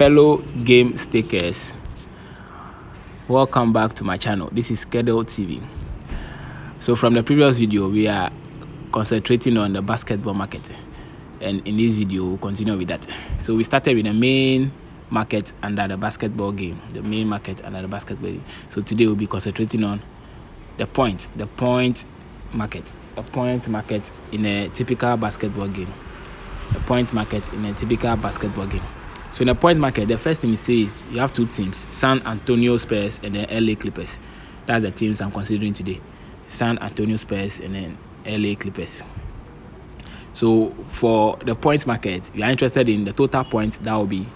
fellow game stakers, welcome back to my channel. This is Kedel TV. So from the previous video, we are concentrating on the basketball market, and in this video we'll continue with that. So we started with the main market under the basketball game, so today we'll be concentrating on the point market in a typical basketball game. So in the point market, the first thing it is you have two teams, San Antonio Spurs and then LA Clippers. That's the teams I'm considering today. San Antonio Spurs and then LA Clippers. So for the point market, you are interested in the total points that will be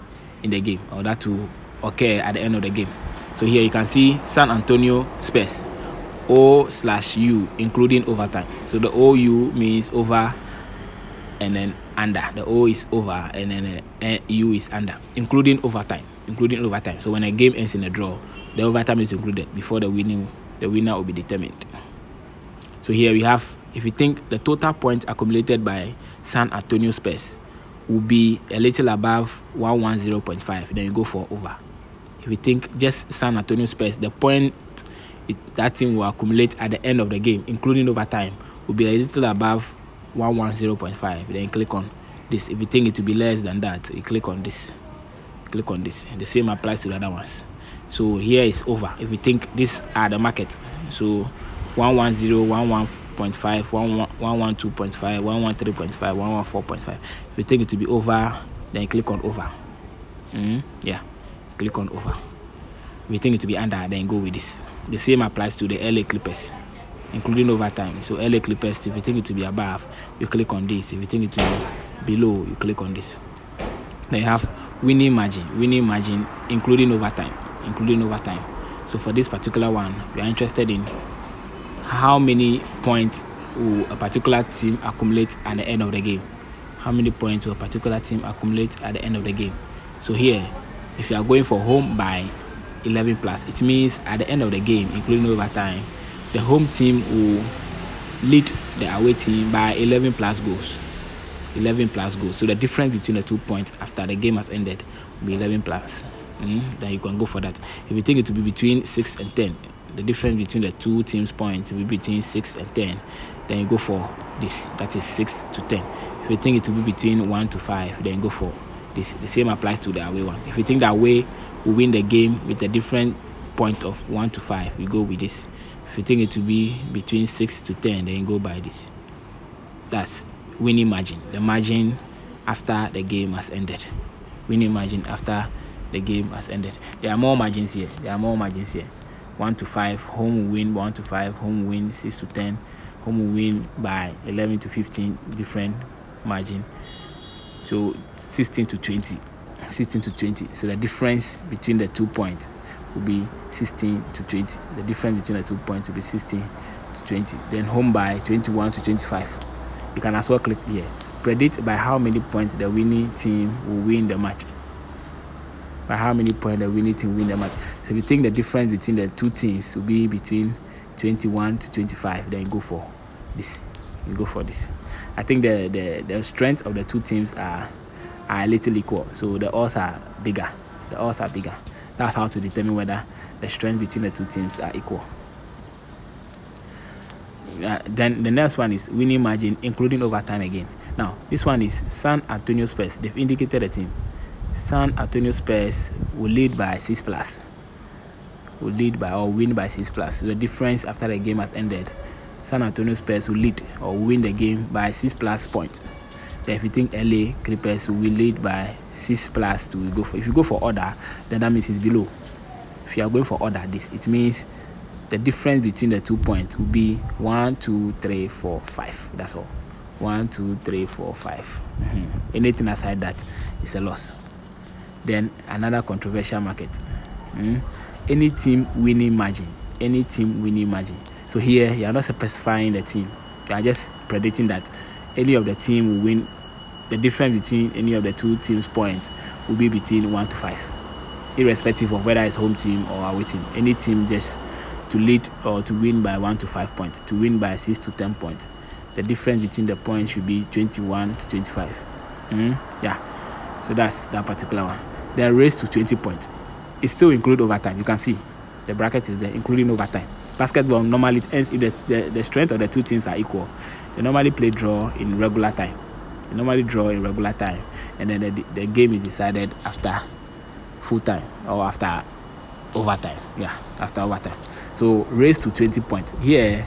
in the game, or that will occur at the end of the game. So here you can see San Antonio Spurs, O/U, including overtime. So the OU means over and then under. The O is over and then U is under, including overtime. So when a game ends in a draw, the overtime is included before the winner will be determined. So here we have, if you think the total points accumulated by San Antonio Spurs will be a little above 110.5, then you go for over. If you think just San Antonio Spurs, the point that team will accumulate at the end of the game, including overtime, will be a little above 110.5, then you click on this. If you think it will be less than that, you click on this. And the same applies to the other ones. So here is over. If you think these are the market, so 110, 11.5, 112.5, 113.5, 114.5. If you think it will be over, then you click on over. Click on over. If you think it will be under, then go with this. The same applies to the LA Clippers, including overtime. So LA Clippers, if you think it will be above, you click on this. If you think it will be below, you click on this. Then you have winning margin, including overtime. So for this particular one, we are interested in how many points will a particular team accumulate at the end of the game. So here, if you are going for home by 11 plus, it means at the end of the game, including overtime, the home team will lead the away team by 11 plus goals. So the difference between the 2 points after the game has ended will be 11 plus. Then you can go for that. If you think it will be between 6 and 10, the difference between the two teams' points will be between 6 and 10, then you go for this, that is 6 to 10. If you think it will be between 1 to 5, then go for this. The same applies to the away one. If you think the away will win the game with a different point of 1 to 5, you go with this. If you think it will be between 6 to 10, then you go by this. That's winning margin, the margin after the game has ended. There are more margins here. 1 to 5, home will win 1 to 5, home will win 6 to 10, home will win by 11 to 15, different margin. So 16 to 20. So the difference between the 2 points will be 16 to 20. The difference between the 2 points will be 16 to 20. Then home by 21 to 25. You can as well click here. Predict by how many points the winning team will win the match. So if you think the difference between the two teams will be between 21 to 25, then you go for this. I think the strength of the two teams are a little equal, so the odds are bigger. That's how to determine whether the strength between the two teams are equal. Then the next one is winning margin, including overtime again. Now this one is San Antonio Spurs. They've indicated a team. San Antonio Spurs will lead by 6 plus. Win by 6 plus. So the difference after the game has ended, San Antonio Spurs will lead or win the game by 6 plus points. Then if you think LA Clippers will lead by 6 plus, if you go for order, then that means it's below. If you are going for order, it means the difference between the 2 points will be 1, 2, 3, 4, 5. That's all. 1, 2, 3, 4, 5. Anything aside that is a loss. Then another controversial market. Any team winning margin. So here you are not specifying the team. You are just predicting that any of the team will win. The difference between any of the two teams' points will be between 1 to 5, irrespective of whether it's home team or away team. Any team just to lead or to win by 1 to 5 points, to win by 6 to 10 points. The difference between the points should be 21 to 25. So that's that particular one. then raised to 20 points. It still include overtime. You can see the bracket is there, including overtime. Basketball normally it ends if the strength of the two teams are equal. They normally play draw in regular time. They normally draw in regular time, and then the game is decided after full time or after overtime. Yeah, after overtime. So raised to 20 points. Here,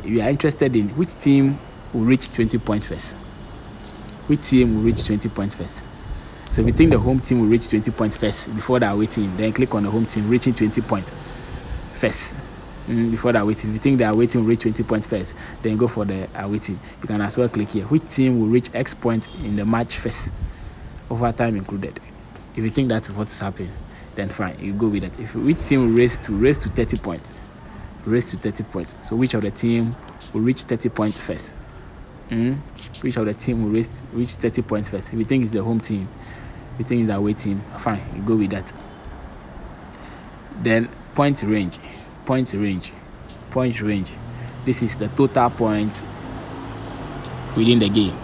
you are interested in which team will reach 20 points first. Which team will reach 20 points first? So if you think the home team will reach 20 points first before the away team, then click on the home team reaching 20 points first. Before the away team. If you think the away team will reach 20 points first, then go for the away team. You can as well click here. Which team will reach X point in the match first? Overtime included. If you think that's what is happening, then fine, you go with that. If which team will raise to 30 points? Raise to 30 points. So which of the team will reach 30 points first? Which of the team will reach 30 points first? If you think it's the home team, if you think it's the away team, fine, you go with that. Then point range. This is the total point within the game.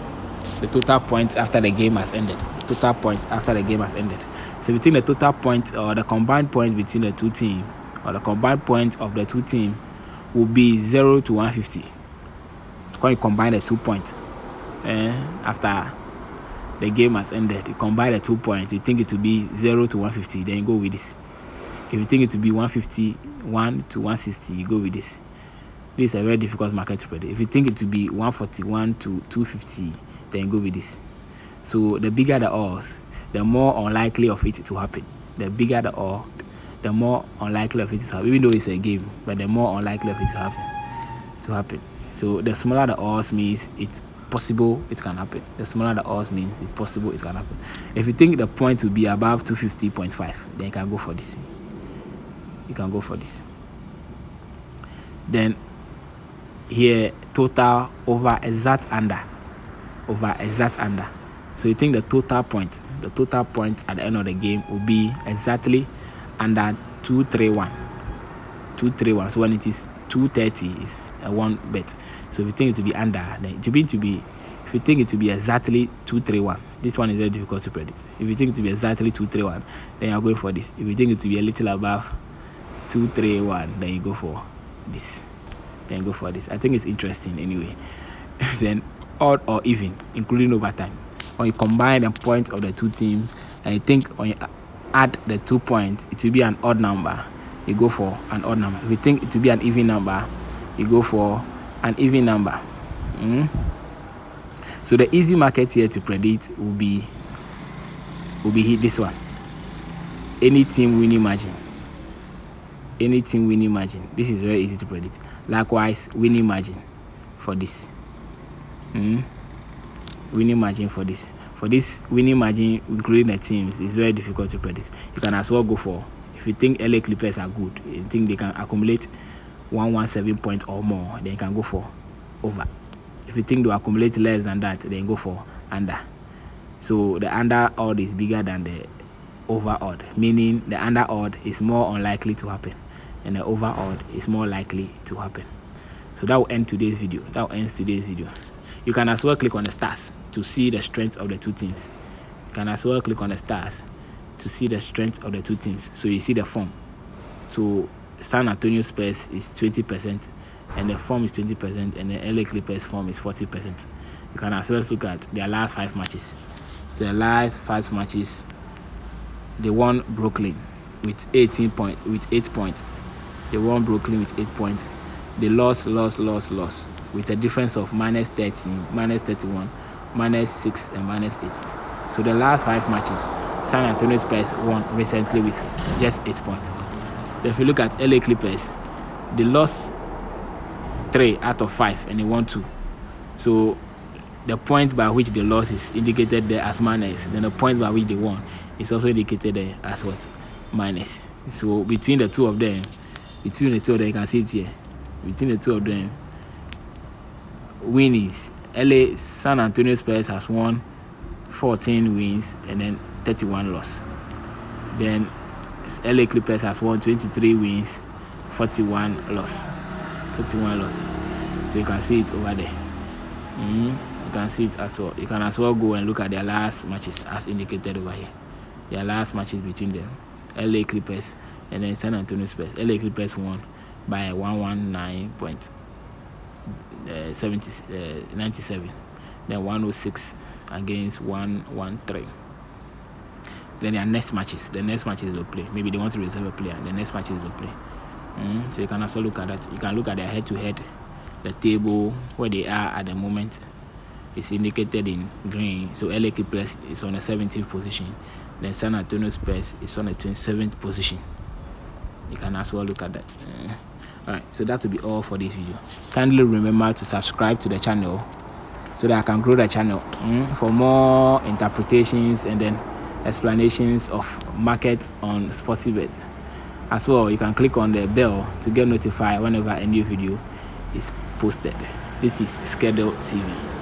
The total points after the game has ended. So if you think the total point or the combined point between the two teams, or the combined point of the two teams will be 0 to 150. When you combine the 2 points after the game has ended, you combine the 2 points, you think it will be 0 to 150, then you go with this. If you think it will be 151 to 160, you go with this. This is a very difficult market to predict. If you think it will be 141 to 250, then you go with this. So the bigger the odds, the more unlikely of it to happen. The bigger the odds, the more unlikely of it to happen. Even though it's a game, but the more unlikely of it to happen. So the smaller the odds means it's possible it can happen. The smaller the odds means it's possible it can happen. If you think the point will be above 250.5, then you can go for this. Then here, total over exact under. So you think the total point at the end of the game will be exactly under 231. So when it is 230, is a one bet. So if you think it will be under, then if you think it will be exactly 231, this one is very difficult to predict. If you think it will be exactly 231, then you're going for this. If you think it will be a little above 231, then you go for this. I think it's interesting anyway. Then odd or even, including overtime. When you combine the points of the two teams, and you think when you add the 2 points, it will be an odd number, you go for an odd number. If you think it will be an even number, you go for an even number. So the easy market here to predict will be this one. Any team winning margin. This is very easy to predict. Likewise, winning margin for this. Winning margin for this. For this winning margin, including the teams, is very difficult to predict. You can as well go for, if you think LA Clippers are good, you think they can accumulate 117 points or more, then you can go for over. If you think they accumulate less than that, then go for under. So the under odd is bigger than the over odd, meaning the under odd is more unlikely to happen, and the over odd is more likely to happen. So that will end today's video. You can as well click on the stars to see the strength of the two teams. So you see the form. So San Antonio Spurs is 20%, and the form is 20%, and the LA Clippers form is 40%. You can as well look at their last 5 matches. So the last 5 matches, they won Brooklyn with 8 points. They won Brooklyn with 8 points. They lost with a difference of minus 13, minus 31, minus 6, and minus 8. So the last 5 matches, San Antonio Spurs won recently with just 8 points. If you look at LA Clippers, they lost 3 out of 5 and they won 2. So the point by which they lost is indicated there as minus. Then the point by which they won is also indicated there as what? Minus. So between the two of them, you can see it here. Between the two of them, winnings. San Antonio Spurs has won 14 wins and then 31 loss. Then LA Clippers has won 23 wins, 41 loss. So you can see it over there. You can see it as well. You can as well go and look at their last matches as indicated over here. their last matches between them. LA Clippers and then San Antonio Spurs. LA Clippers won by 119.97. Then 106 against 113. Then their next matches, they'll play. Maybe they want to reserve a player. The next matches they'll play. So you can also look at that. You can look at their head-to-head, the table where they are at the moment. It's indicated in green. So LA Clippers is on the 17th position. Then San Antonio Spurs is on the 27th position. You can as well look at that. Alright, so that will be all for this video. Kindly remember to subscribe to the channel so that I can grow the channel for more interpretations and then explanations of markets on Sportybet. As well, you can click on the bell to get notified whenever a new video is posted. This is Schedule TV.